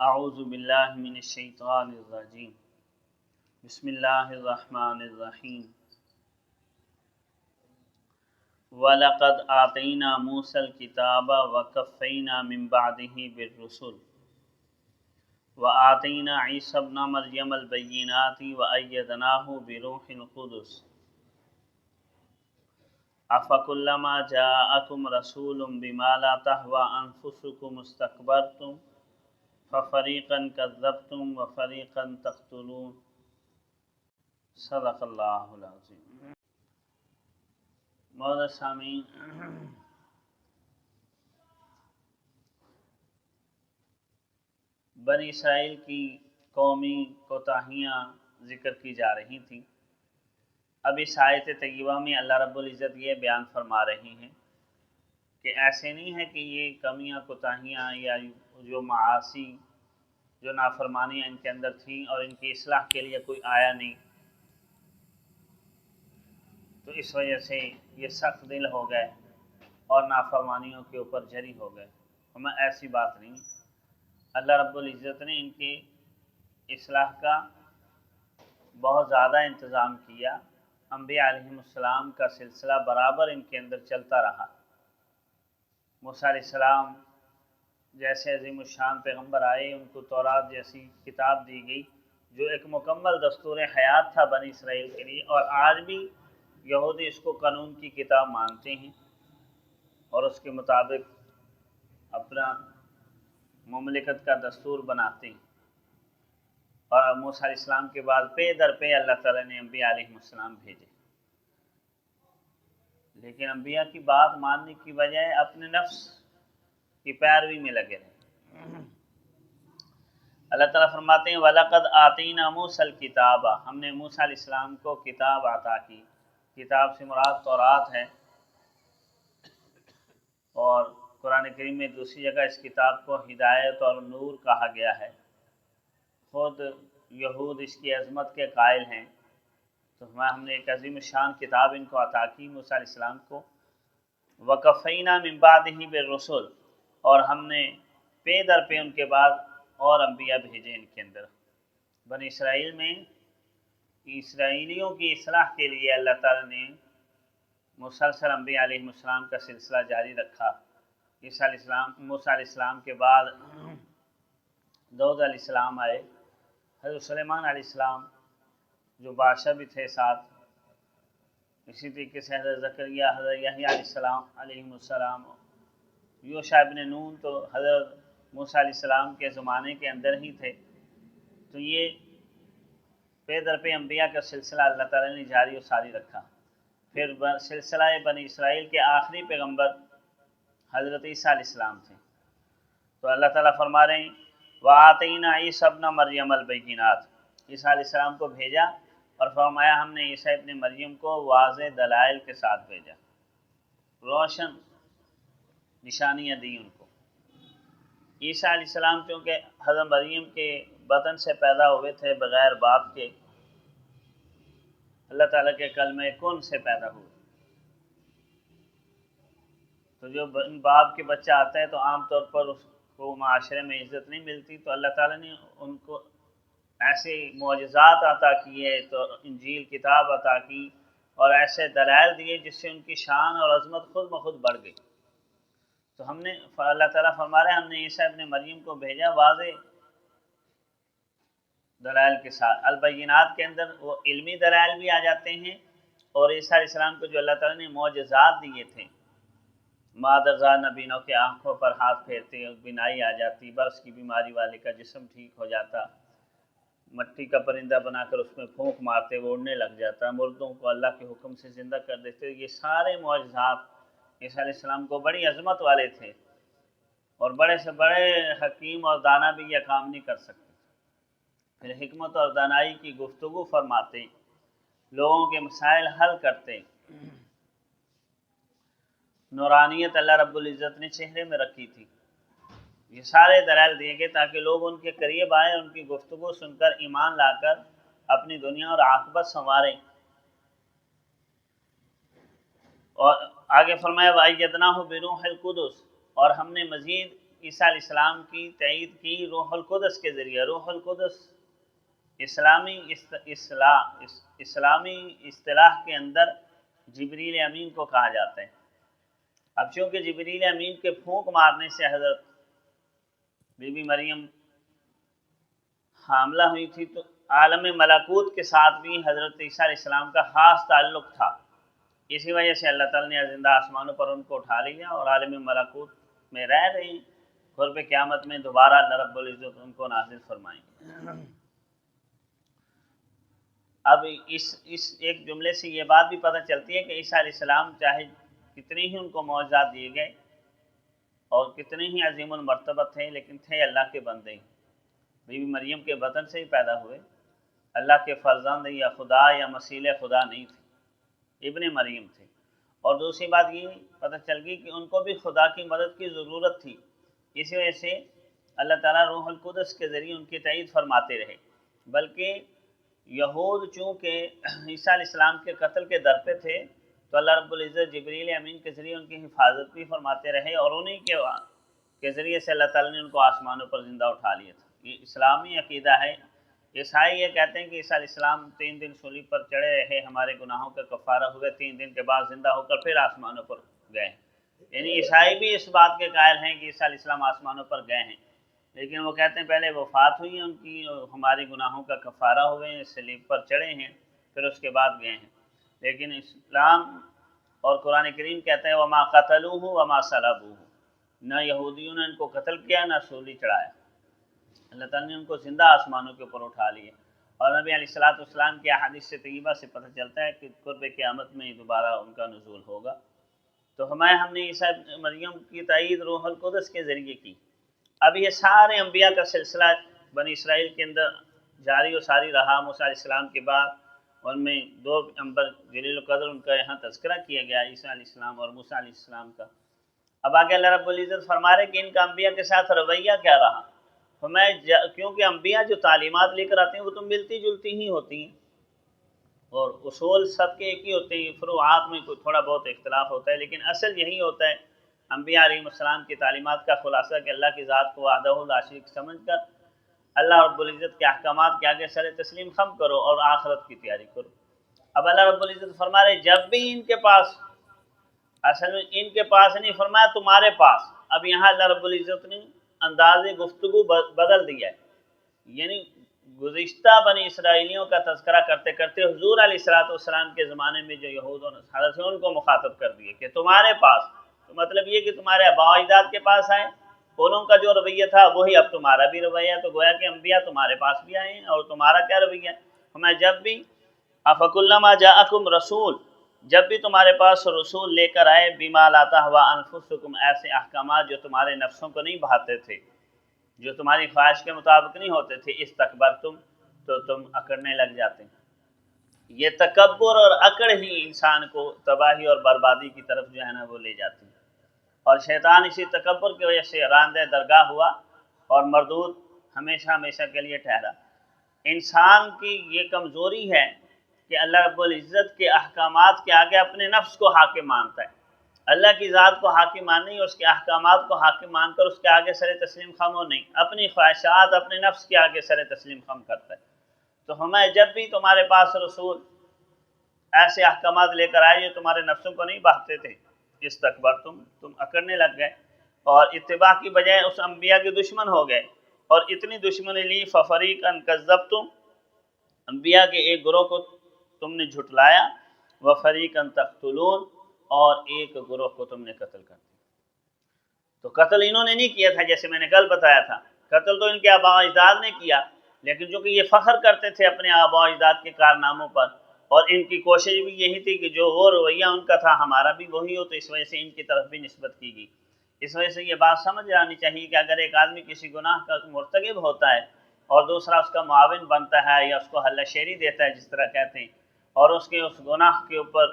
اعوذ باللہ من الشیطان الرجیم بسم اللہ الرحمن الرحیم وَلَقَدْ آتَيْنَا مُوسَى الْكِتَابَ وَكَفَّيْنَا مِن بَعْدِهِ بِالرُّسُلِ وَآتَيْنَا عِيسَى ابْنَ مَرْيَمَ الْبَيِّنَاتِ وَأَيَّدْنَاهُ بِرُوحِ الْقُدُسِ أَفَكُلَّمَا جَاءَكُمْ رَسُولٌ بِمَا لَا تَهْوَىٰ أَنفُسُكُمُ اسْتَكْبَرْتُمْ فَفَرِيقًا كَذَّبْتُمْ وَفَرِيقًا تَقْتُلُونَ صدق اللہ العظیم۔ معزز سامعین، بنی اسرائیل کی قومی کوتاہیاں ذکر کی جا رہی تھیں۔ اب اس آیت طیبہ میں اللہ رب العزت یہ بیان فرما رہی ہیں کہ ایسے نہیں ہے کہ یہ کمیاں کوتاہیاں یا جو معاصی جو نافرمانیاں ان کے اندر تھیں اور ان کی اصلاح کے لیے کوئی آیا نہیں، تو اس وجہ سے یہ سخت دل ہو گئے اور نافرمانیوں کے اوپر جری ہو گئے۔ ہمیں ایسی بات نہیں، اللہ رب العزت نے ان کی اصلاح کا بہت زیادہ انتظام کیا۔ انبیاء علیہم السلام کا سلسلہ برابر ان کے اندر چلتا رہا۔ موسیٰ علیہ السلام جیسے عظیم الشان پیغمبر آئے، ان کو تورات جیسی کتاب دی گئی جو ایک مکمل دستور حیات تھا بنی اسرائیل کے لیے، اور آج بھی یہودی اس کو قانون کی کتاب مانتے ہیں اور اس کے مطابق اپنا مملکت کا دستور بناتے ہیں۔ اور موسیٰ علیہ السلام کے بعد پے در پے اللہ تعالیٰ نے انبیاء علیہ السلام بھیجے، لیکن انبیاء کی بات ماننے کی بجائے اپنے نفس کی پیروی میں لگے رہے۔ اللہ تعالیٰ فرماتے ہیں وَلَقَدْ آتَيْنَا مُوسَى الْكِتَابَ، ہم نے موسیٰ علیہ السلام کو کتاب عطا کی۔ کتاب سے مراد تورات ہے، اور قرآن کریم میں دوسری جگہ اس کتاب کو ہدایت اور نور کہا گیا ہے۔ خود یہود اس کی عظمت کے قائل ہیں، تو ہم نے ایک عظیم شان کتاب ان کو عطا کی موسیٰ علیہ السلام کو۔ وَقَفَّيْنَا مِن بَعْدِهِ بِالرُّسُلِ، اور ہم نے پے در پے ان کے بعد اور انبیاء بھیجے ان کے اندر۔ بنی اسرائیل میں اسرائیلیوں کی اصلاح کے لیے اللہ تعالیٰ نے مسلسل انبیاء علیہ السلام کا سلسلہ جاری رکھا۔ موسیٰ علیہ السلام کے بعد داؤد علیہ السلام آئے، حضرت سلیمان علیہ السلام جو بادشاہ بھی تھے ساتھ، اسی طریقے سے حضرت زکریا، حضرت یحییٰ علیہ السلام علیہ السلام، یوشع ابن نون تو حضرت موسیٰ علیہ السلام کے زمانے کے اندر ہی تھے۔ تو یہ پے در پے انبیاء کا سلسلہ اللہ تعالیٰ نے جاری و ساری رکھا۔ پھر سلسلہ بنی اسرائیل کے آخری پیغمبر حضرت عیسیٰ علیہ السلام تھے، تو اللہ تعالیٰ فرما رہے ہیں وَآتَيْنَا عِيسَى ابْنَ مَرْيَمَ الْبَيِّنَاتِ، عیسیٰ علیہ السلام کو بھیجا اور فرمایا ہم نے عیسیٰ ابن مریم کو واضح دلائل کے ساتھ بھیجا، روشن نشانیاں دی ان کو۔ عیسیٰ علیہ السلام چونکہ حضرت مریم کے بطن سے پیدا ہوئے تھے بغیر باپ کے، اللہ تعالیٰ کے کلمہ کن سے پیدا ہوئے، تو جو باپ کے بچہ آتا ہے تو عام طور پر اس کو معاشرے میں عزت نہیں ملتی، تو اللہ تعالیٰ نے ان کو ایسے معجزات عطا کیے، تو انجیل کتاب عطا کی اور ایسے دلائل دیے جس سے ان کی شان اور عظمت خود بخود بڑھ گئی۔ تو ہم نے اللہ تعالیٰ فرما رہے ہیں ہم نے عیسیٰ ابن مریم کو بھیجا واضح دلائل کے ساتھ۔ البینات کے اندر وہ علمی دلائل بھی آ جاتے ہیں، اور عیسیٰ علیہ السلام کو جو اللہ تعالیٰ نے معجزات دیے تھے، مادرزا نبینوں کے آنکھوں پر ہاتھ پھیرتے بینائی آ جاتی، برس کی بیماری والے کا جسم ٹھیک ہو جاتا، مٹی کا پرندہ بنا کر اس میں پھونک مارتے وہ اڑنے لگ جاتا، مردوں کو اللہ کے حکم سے زندہ کر دیتے۔ یہ سارے معجزات عیسیٰ علیہ السلام کو بڑی عظمت والے تھے، اور بڑے سے بڑے حکیم اور دانا بھی یہ کام نہیں کر سکتے۔ پھر حکمت اور دانائی کی گفتگو فرماتے، لوگوں کے مسائل حل کرتے، نورانیت اللہ رب العزت نے چہرے میں رکھی تھی۔ یہ سارے دلائل دیے گئے تاکہ لوگ ان کے قریب آئیں، ان کی گفتگو سن کر ایمان لا کر اپنی دنیا اور عاقبت سنواریں۔ اور آگے فرمایا وَأَيَّدْنَاهُ بِرُوحِ الْقُدُسِ، اور ہم نے مزید عیسیٰ علیہ السلام کی تائید کی روح القدس کے ذریعے۔ روح القدس اسلامی اصطلاح کے اندر جبریل امین کو کہا جاتا ہے۔ اب چونکہ جبریل امین کے پھونک مارنے سے حضرت بی بی مریم حاملہ ہوئی تھی، تو عالم ملکوت کے ساتھ بھی حضرت عیسیٰ علیہ السلام کا خاص تعلق تھا۔ اسی وجہ سے اللہ تعالیٰ نے زندہ آسمانوں پر ان کو اٹھا لیا اور عالم ملکوت میں رہ رہے ہیں۔ قرب قیامت میں دوبارہ اللہ رب العزت ان کو نازل فرمائیں گے۔ اب اس ایک جملے سے یہ بات بھی پتہ چلتی ہے کہ عیسیٰ علیہ السلام چاہے کتنے ہی ان کو معجزات دیے گئے اور کتنے ہی عظیم المرتبہ تھے، لیکن تھے اللہ کے بندے۔ بی بی مریم کے بطن سے ہی پیدا ہوئے، اللہ کے فرزند یا خدا یا مسیل خدا نہیں تھے، ابن مریم تھے۔ اور دوسری بات یہ پتہ چل گئی کہ ان کو بھی خدا کی مدد کی ضرورت تھی، اسی وجہ سے اللہ تعالیٰ روح القدس کے ذریعے ان کی تائید فرماتے رہے۔ بلکہ یہود چونکہ عیسیٰ علیہ السلام کے قتل کے در پہ تھے، تو اللہ رب العزت جبریل امین کے ذریعے ان کی حفاظت بھی فرماتے رہے، اور انہی کے ذریعے سے اللہ تعالیٰ نے ان کو آسمانوں پر زندہ اٹھا لیا تھا۔ یہ اسلامی عقیدہ ہے۔ عیسائی یہ کہتے ہیں کہ عیسیٰ علیہ السلام 3 دن صلیب پر چڑھے رہے، ہمارے گناہوں کا کفارہ ہوئے، 3 دن کے بعد زندہ ہو کر پھر آسمانوں پر گئے۔ یعنی عیسائی بھی اس بات کے قائل ہیں کہ عیسیٰ علیہ السلام آسمانوں پر گئے ہیں، لیکن وہ کہتے ہیں پہلے وفات ہوئی ان کی، ہمارے گناہوں کا کفارہ ہوئے ہیں، صلیب پر چڑھے ہیں، پھر اس کے بعد گئے ہیں۔ لیکن اسلام اور قرآن کریم کہتے ہیں وما قتلوہ وما صلبوہ، نہ یہودیوں نے ان کو قتل کیا نہ سولی چڑھایا، اللہ تعالیٰ نے ان کو زندہ آسمانوں کے اوپر اٹھا لیے۔ اور نبی علیہ السلام کی احادیث طیبہ سے پتہ چلتا ہے کہ قرب قیامت میں دوبارہ ان کا نزول ہوگا۔ تو ہم نے عیسیٰ مریم کی تائید روح القدس کے ذریعے کی۔ اب یہ سارے انبیاء کا سلسلہ بنی اسرائیل کے اندر جاری و ساری رہا۔ موسیٰ علیہ السلام کے بعد ان میں 2 پیغمبر جلیل القدر ان کا یہاں تذکرہ کیا گیا، عیسیٰ علیہ السلام اور موسیٰ علیہ السلام کا۔ اب آگے اللہ رب العزت فرما رہے کہ ان کا انبیاء کے ساتھ رویہ کیا رہا۔ کیونکہ انبیاء جو تعلیمات لے کر آتے ہیں وہ تو ملتی جلتی ہی ہوتی ہیں، اور اصول سب کے ایک ہی ہوتے ہیں، فروعات میں کوئی تھوڑا بہت اختلاف ہوتا ہے، لیکن اصل یہی ہوتا ہے انبیاء علیہ السلام کی تعلیمات کا خلاصہ کہ اللہ کی ذات کو وحدہ لا شریک سمجھ کر اللہ رب العزت کے احکامات کے آگے سر تسلیم خم کرو اور آخرت کی تیاری کرو۔ اب اللہ رب العزت فرما رہے جب بھی ان کے پاس، اصل میں ان کے پاس نہیں فرمایا تمہارے پاس، اب یہاں اللہ رب العزت نے انداز گفتگو بدل دیا ہے، یعنی گزشتہ بنی اسرائیلیوں کا تذکرہ کرتے کرتے حضور علیہ السلام کے زمانے میں جو یہود و نصارہ تھے ان کو مخاطب کر دیے کہ تمہارے پاس، تو مطلب یہ کہ تمہارے آباء و اجداد کے پاس آئے، انہوں کا جو رویہ تھا وہی اب تمہارا بھی رویہ ہے، تو گویا کہ انبیاء تمہارے پاس بھی آئے ہیں اور تمہارا کیا رویہ ہے۔ ہمیں جب بھی افکلما جاءکم رسول، جب بھی تمہارے پاس رسول لے کر آئے، بما لا تہوی انفسکم، ایسے احکامات جو تمہارے نفسوں کو نہیں بھاتے تھے، جو تمہاری خواہش کے مطابق نہیں ہوتے تھے، استکبرتم، تو تم اکڑنے لگ جاتے ہیں۔ یہ تکبر اور اکڑ ہی انسان کو تباہی اور بربادی کی طرف جو ہے نا وہ لے جاتی ہے، اور شیطان اسی تکبر کی وجہ سے راندہ درگاہ ہوا اور مردود ہمیشہ ہمیشہ کے لیے ٹھہرا۔ انسان کی یہ کمزوری ہے کہ اللہ رب العزت کے احکامات کے آگے اپنے نفس کو حاکم مانتا ہے، اللہ کی ذات کو حاکم ماننے اور اس کے احکامات کو حاکم مان کر اس کے آگے سر تسلیم خم ہو نہیں، اپنی خواہشات اپنے نفس کے آگے سر تسلیم خم کرتا ہے۔ تو ہمیں جب بھی تمہارے پاس رسول ایسے احکامات لے کر آئے جو تمہارے نفسوں کو نہیں بہاتے تھے، استکبرتم، تم اکڑنے لگ گئے اور اتباع کی بجائے اس انبیاء کے دشمن ہو گئے، اور اتنی دشمنی لی ففریقا کذبتم، انبیاء کے ایک گروہ کو تم نے جھٹلایا، وفریقا تقتلون، اور ایک گروہ کو تم نے قتل کر دیا۔ تو قتل انہوں نے نہیں کیا تھا، جیسے میں نے کل بتایا تھا، قتل تو ان کے آباء و اجداد نے کیا، لیکن جو کہ یہ فخر کرتے تھے اپنے آباء و اجداد کے کارناموں پر، اور ان کی کوشش بھی یہی تھی کہ جو وہ رویہ ان کا تھا ہمارا بھی وہی ہو، تو اس وجہ سے ان کی طرف بھی نسبت کی گئی۔ اس وجہ سے یہ بات سمجھ آنی چاہیے کہ اگر ایک آدمی کسی گناہ کا مرتکب ہوتا ہے اور دوسرا اس کا معاون بنتا ہے یا اس کو حل شعری دیتا ہے جس طرح کہتے ہیں، اور اس کے اس گناہ کے اوپر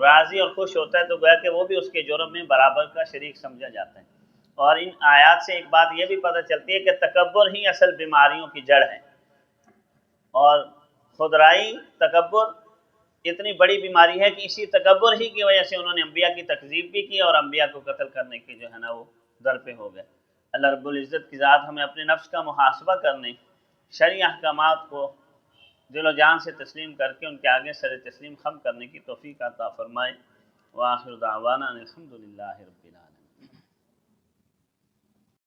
راضی اور خوش ہوتا ہے، تو گویا کہ وہ بھی اس کے جرم میں برابر کا شریک سمجھا جاتا ہے۔ اور ان آیات سے ایک بات یہ بھی پتہ چلتی ہے کہ تکبر ہی اصل بیماریوں کی جڑ ہے، اور خودرائی تکبر اتنی بڑی بیماری ہے کہ اسی تکبر ہی کی وجہ سے انہوں نے انبیاء کی تکذیب بھی کی اور انبیاء کو قتل کرنے کی جو ہے نا وہ در پہ ہو گئے۔ اللہ رب العزت کی ذات ہمیں اپنے نفس کا محاسبہ کرنے، شرعی احکامات کو دل و جان سے تسلیم کر کے ان کے آگے سر تسلیم خم کرنے کی توفیق عطا فرمائے۔ وآخر دعوانا الحمد للہ رب العالمین۔